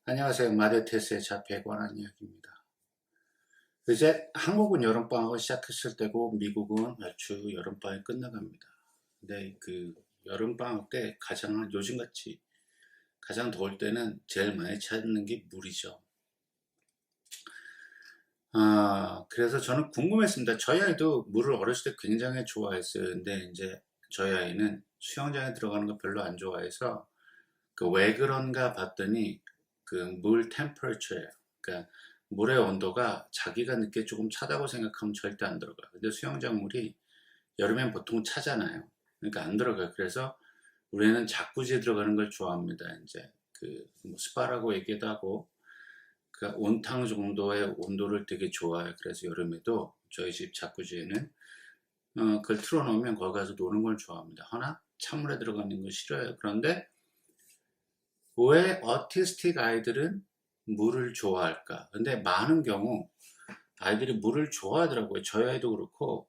안녕하세요. 마데테스의 자폐에 관한 이야기입니다. 이제 한국은 여름방학을 시작했을 때고 미국은 얼추 여름방학이 끝나갑니다. 근데 그 여름방학 때 요즘같이 가장 더울 때는 제일 많이 찾는 게 물이죠. 그래서 저는 궁금했습니다. 저희 아이도 물을 어렸을 때 굉장히 좋아했어요. 근데 이제 저희 아이는 수영장에 들어가는 거 별로 안 좋아해서 그 왜 그런가 봤더니 그 물 템퍼처예요. 그러니까 물의 온도가 자기가 늦게 조금 차다고 생각하면 절대 안 들어가요. 근데 수영장 물이 여름엔 보통 차잖아요. 그러니까 안 들어가요. 그래서 우리는 자쿠지에 들어가는 걸 좋아합니다. 이제 그뭐 스파라고 얘기도 하고 그 온탕 정도의 온도를 되게 좋아해요. 그래서 여름에도 저희 집 자쿠지에는 그걸 틀어놓으면 거기 가서 노는 걸 좋아합니다. 하나 찬물에 들어가는 거 싫어요. 그런데 왜 어티스틱 아이들은 물을 좋아할까? 근데 많은 경우 아이들이 물을 좋아하더라고요. 저희 아이도 그렇고.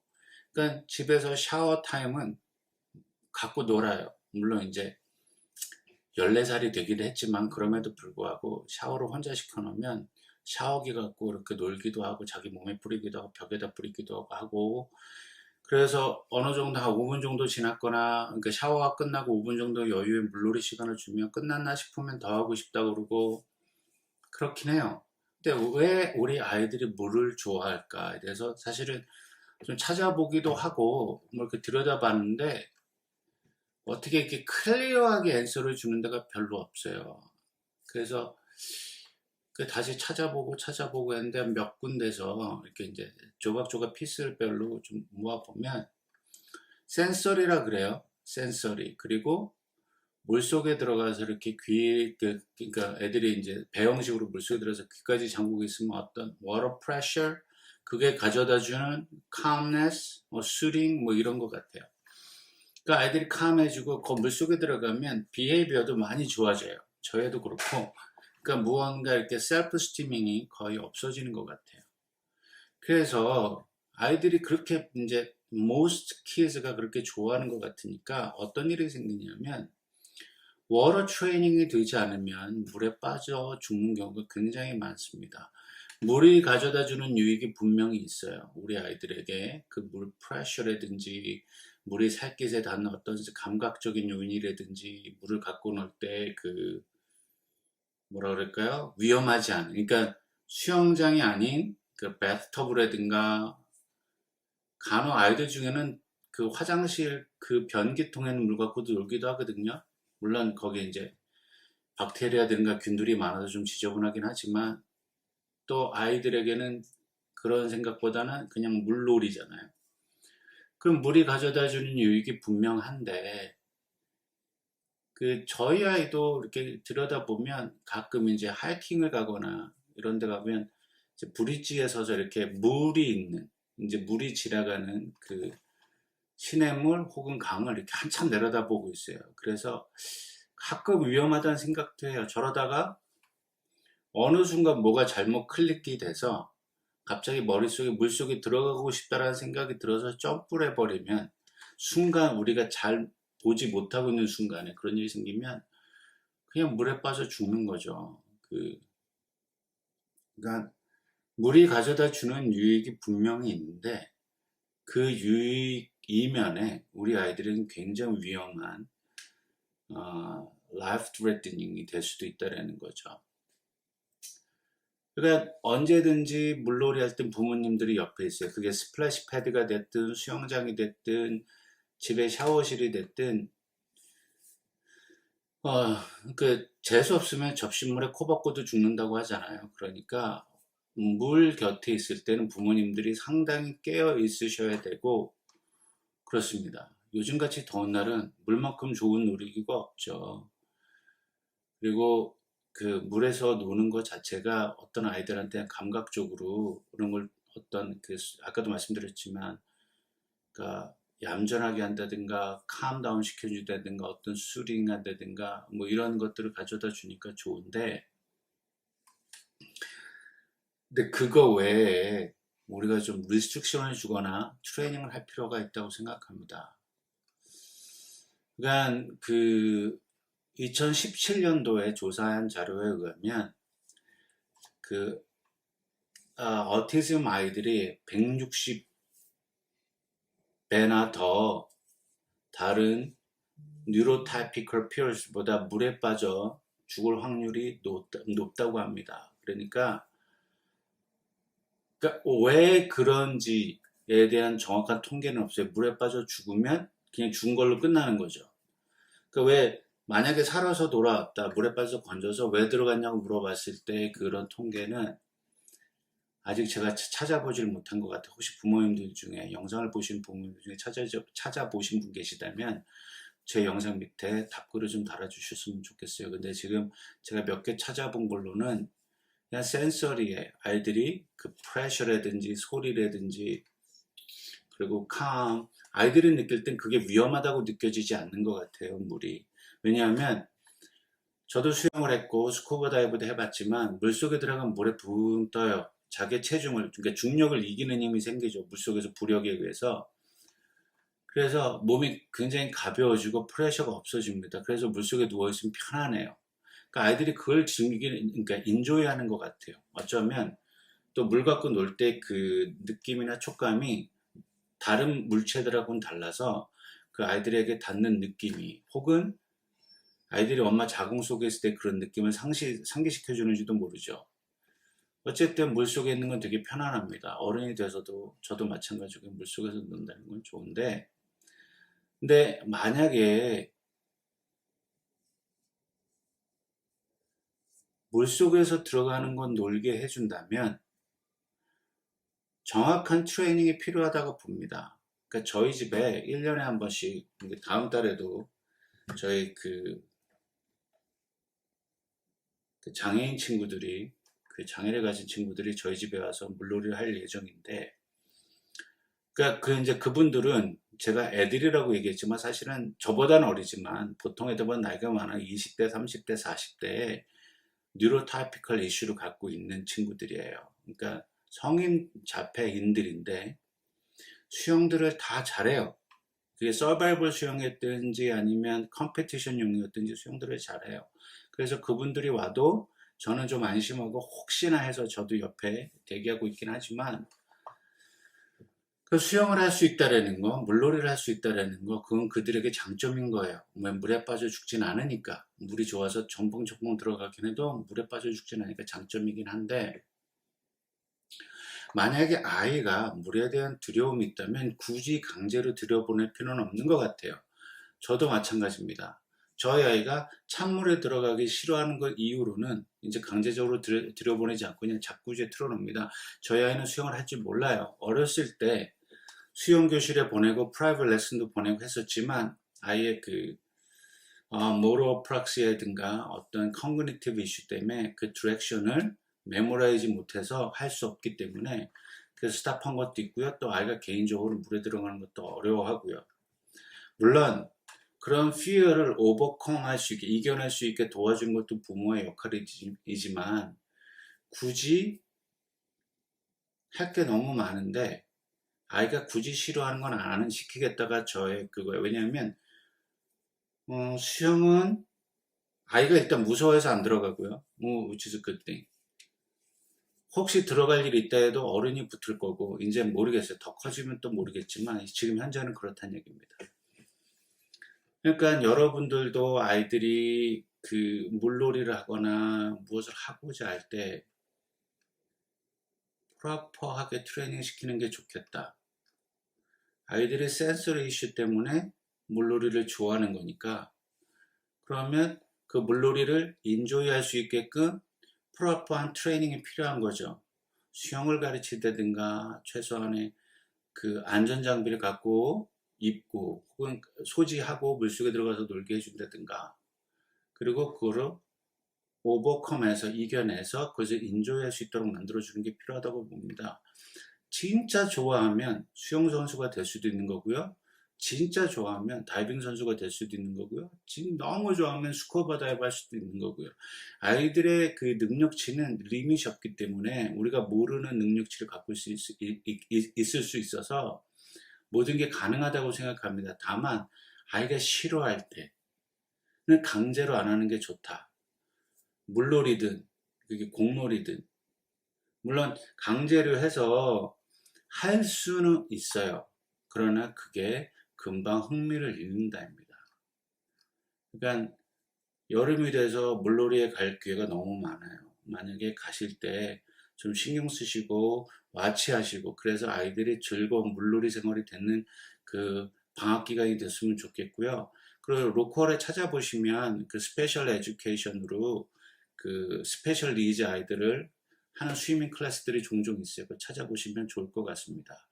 그러니까 집에서 샤워 타임은 갖고 놀아요. 물론 이제 14살이 되기도 했지만 그럼에도 불구하고 샤워를 혼자 시켜놓으면 샤워기 갖고 이렇게 놀기도 하고 자기 몸에 뿌리기도 하고 벽에다 뿌리기도 하고 그래서 어느 정도 한 5분 정도 지났거나 그러니까 샤워가 끝나고 5분 정도 여유의 물놀이 시간을 주면 끝났나 싶으면 더 하고 싶다 그러고 그렇긴 해요. 근데 왜 우리 아이들이 물을 좋아할까에 대해서 사실은 좀 찾아보기도 하고 뭐 이렇게 들여다봤는데 어떻게 이렇게 클리어하게 앤서를 주는 데가 별로 없어요. 그래서 다시 찾아보고 했는데 몇 군데서 이렇게 이제 조각조각 피스별로 좀 모아보면 센서리라 그래요. 센서리. 그리고 물속에 들어가서 이렇게 그러니까 애들이 이제 배영식으로 물속에 들어서 귀까지 잠그고 있으면 어떤 water pressure, 그게 가져다 주는 calmness, 뭐 soothing, 뭐 이런 것 같아요. 그러니까 아이들이 calm해지고 그 물속에 들어가면 behavior도 많이 좋아져요. 저희도 그렇고. 그러니까 무언가 이렇게 self esteem이 거의 없어지는 것 같아요. 그래서 아이들이 그렇게 이제 most kids가 그렇게 좋아하는 것 같으니까 어떤 일이 생기냐면 워터 트레이닝이 되지 않으면 물에 빠져 죽는 경우가 굉장히 많습니다. 물이 가져다 주는 유익이 분명히 있어요. 우리 아이들에게 그 물 프레셔라든지 물이 살깃에 닿는 어떤 감각적인 요인이라든지 물을 갖고 놀 때 뭐라 그럴까요? 위험하지 않은 그러니까 수영장이 아닌 그 배트터브라든가 간혹 아이들 중에는 그 화장실 그 변기통에 있는 물 갖고도 놀기도 하거든요. 물론 거기에 이제 박테리아든가 균들이 많아서 좀 지저분하긴 하지만 또 아이들에게는 그런 생각보다는 그냥 물놀이잖아요. 그럼 물이 가져다 주는 유익이 분명한데 저희 아이도 이렇게 들여다보면 가끔 이제 하이킹을 가거나 이런 데 가면 이제 브릿지에 서서 이렇게 물이 있는 이제 물이 지나가는 그 시냇물 혹은 강을 이렇게 한참 내려다보고 있어요. 그래서 가끔 위험하다는 생각도 해요. 저러다가 어느 순간 뭐가 잘못 클릭이 돼서 갑자기 머릿속에 물속에 들어가고 싶다라는 생각이 들어서 점프를 해버리면 순간 우리가 잘 보지 못하고 있는 순간에 그런 일이 생기면 그냥 물에 빠져 죽는 거죠. 그러니까 물이 가져다 주는 유익이 분명히 있는데 그 유익 이면에 우리 아이들은 굉장히 위험한 life threatening이 될 수도 있다는 거죠. 그러니까 언제든지 물놀이 할 땐 부모님들이 옆에 있어요. 그게 스플래시 패드가 됐든 수영장이 됐든 집에 샤워실이 됐든 재수 없으면 접시물에 코 박고도 죽는다고 하잖아요. 그러니까 물 곁에 있을 때는 부모님들이 상당히 깨어 있으셔야 되고 그렇습니다. 요즘같이 더운 날은 물만큼 좋은 놀이기구가 없죠. 그리고 그 물에서 노는 것 자체가 어떤 아이들한테 감각적으로 그런 걸 어떤 아까도 말씀드렸지만 그러니까 얌전하게 한다든가 캄다운 시켜준다든가 어떤 수링 한다든가 뭐 이런 것들을 가져다 주니까 좋은데 근데 그거 외에 우리가 좀 리스트릭션을 주거나 트레이닝을 할 필요가 있다고 생각합니다. 그러니까 2017년도에 조사한 자료에 의하면 그 어티즘 아이들이 160배나 더 다른 뉴로타이피컬 피어스보다 물에 빠져 죽을 확률이 높다고 합니다. 그러니까 왜 그런지에 대한 정확한 통계는 없어요. 물에 빠져 죽으면 그냥 죽은 걸로 끝나는 거죠. 그러니까 왜 만약에 살아서 돌아왔다, 물에 빠져 건져서 왜 들어갔냐고 물어봤을 때 그런 통계는 아직 제가 찾아보질 못한 것 같아요. 혹시 부모님들 중에 영상을 보신 부모님들 중에 찾아보신 분 계시다면 제 영상 밑에 답글을 좀 달아주셨으면 좋겠어요. 근데 지금 제가 몇 개 찾아본 걸로는 그냥 센서리에 아이들이 그 프레셔라든지 소리라든지 그리고 아이들이 느낄 땐 그게 위험하다고 느껴지지 않는 것 같아요, 물이. 왜냐하면 저도 수영을 했고 스쿠버 다이브도 해봤지만 물속에 들어가면 물에 붕 떠요. 자기 체중을, 그러니까 중력을 이기는 힘이 생기죠. 물속에서 부력에 의해서. 그래서 몸이 굉장히 가벼워지고 프레셔가 없어집니다. 그래서 물속에 누워있으면 편하네요. 그러니까 아이들이 그걸 즐기는, 그러니까 인조이하는 것 같아요. 어쩌면 또 물 갖고 놀 때 그 느낌이나 촉감이 다른 물체들하고는 달라서 그 아이들에게 닿는 느낌이 혹은 아이들이 엄마 자궁 속에 있을 때 그런 느낌을 상기시켜 주는지도 모르죠. 어쨌든 물속에 있는 건 되게 편안합니다. 어른이 돼서도 저도 마찬가지고 물속에서 논다는 건 좋은데 근데 만약에 물속에서 들어가는 건 놀게 해준다면 정확한 트레이닝이 필요하다고 봅니다. 그러니까 저희 집에 1년에 한 번씩 다음 달에도 저희 그 장애인 친구들이 그 장애를 가진 친구들이 저희 집에 와서 물놀이를 할 예정인데 그러니까 이제 그분들은 제가 애들이라고 얘기했지만 사실은 저보다는 어리지만 보통 애들보다 나이가 많아 20대, 30대, 40대에 뉴로타이피컬 이슈를 갖고 있는 친구들이에요. 그러니까 성인 자폐인들인데 수영들을 다 잘해요. 그게 서바이벌 수영이었든지 아니면 컴페티션 용이었든지 수영들을 잘해요. 그래서 그분들이 와도 저는 좀 안심하고 혹시나 해서 저도 옆에 대기하고 있긴 하지만 그 수영을 할 수 있다라는 거, 물놀이를 할 수 있다라는 거, 그건 그들에게 장점인 거예요. 물에 빠져 죽진 않으니까. 물이 좋아서 첨벙첨벙 들어가긴 해도 물에 빠져 죽진 않으니까 장점이긴 한데 만약에 아이가 물에 대한 두려움이 있다면 굳이 강제로 들여보낼 필요는 없는 것 같아요. 저도 마찬가지입니다. 저희 아이가 찬물에 들어가기 싫어하는 것 이후로는 이제 강제적으로 들여보내지 않고 그냥 자꾸지에 틀어놓습니다. 저희 아이는 수영을 할 줄 몰라요. 어렸을 때 수영교실에 보내고 프라이빗 레슨도 보내고 했었지만 아이의 그 모로프락시아든가 어떤 커그니티브 이슈 때문에 그 디렉션을 메모라이즈 못해서 할 수 없기 때문에 그래서 스탑한 것도 있고요. 또 아이가 개인적으로 물에 들어가는 것도 어려워하고요. 물론 그런 fear를 overcome 할 수 있게 이겨낼 수 있게 도와준 것도 부모의 역할이지만 굳이 할 게 너무 많은데 아이가 굳이 싫어하는 건 안 시키겠다가 저의 그거예요. 왜냐하면 수영은 아이가 일단 무서워해서 안 들어가고요. which is a good thing. 혹시 들어갈 일이 있다 해도 어른이 붙을 거고 이제 모르겠어요. 더 커지면 또 모르겠지만 지금 현재는 그렇다는 얘기입니다. 그러니까 여러분들도 아이들이 그 물놀이를 하거나 무엇을 하고자 할 때 프로퍼하게 트레이닝 시키는 게 좋겠다. 아이들이 센서리 이슈 때문에 물놀이를 좋아하는 거니까 그러면 그 물놀이를 인조이 할 수 있게끔 프로퍼한 트레이닝이 필요한 거죠. 수영을 가르치다든가 최소한의 그 안전장비를 갖고 입고 혹은 소지하고 물속에 들어가서 놀게 해준다든가 그리고 그거를 오버컴해서 이겨내서 그것을 인조이할 수 있도록 만들어주는 게 필요하다고 봅니다. 진짜 좋아하면 수영 선수가 될 수도 있는 거고요. 진짜 좋아하면 다이빙 선수가 될 수도 있는 거고요. 너무 좋아하면 스쿠버 다이브 할 수도 있는 거고요. 아이들의 그 능력치는 리밋이 없기 때문에 우리가 모르는 능력치를 갖고 있을 수 있어서 모든 게 가능하다고 생각합니다. 다만 아이가 싫어할 때는 강제로 안 하는 게 좋다. 물놀이든 그게 공놀이든 물론 강제로 해서 할 수는 있어요. 그러나 그게 금방 흥미를 잃는다입니다. 그러니까 여름이 돼서 물놀이에 갈 기회가 너무 많아요. 만약에 가실 때 좀 신경 쓰시고 와치하시고 그래서 아이들이 즐거운 물놀이 생활이 되는 그 방학 기간이 됐으면 좋겠고요. 그리고 로컬에 찾아보시면 그 스페셜 에듀케이션으로 그 스페셜 니즈 아이들을 하는 스위밍 클래스들이 종종 있어요. 그거 찾아보시면 좋을 것 같습니다.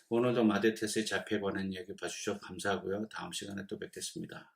오늘도 마데테스의 자폐에 관한 이야기 봐주셔서 감사하고요. 다음 시간에 또 뵙겠습니다.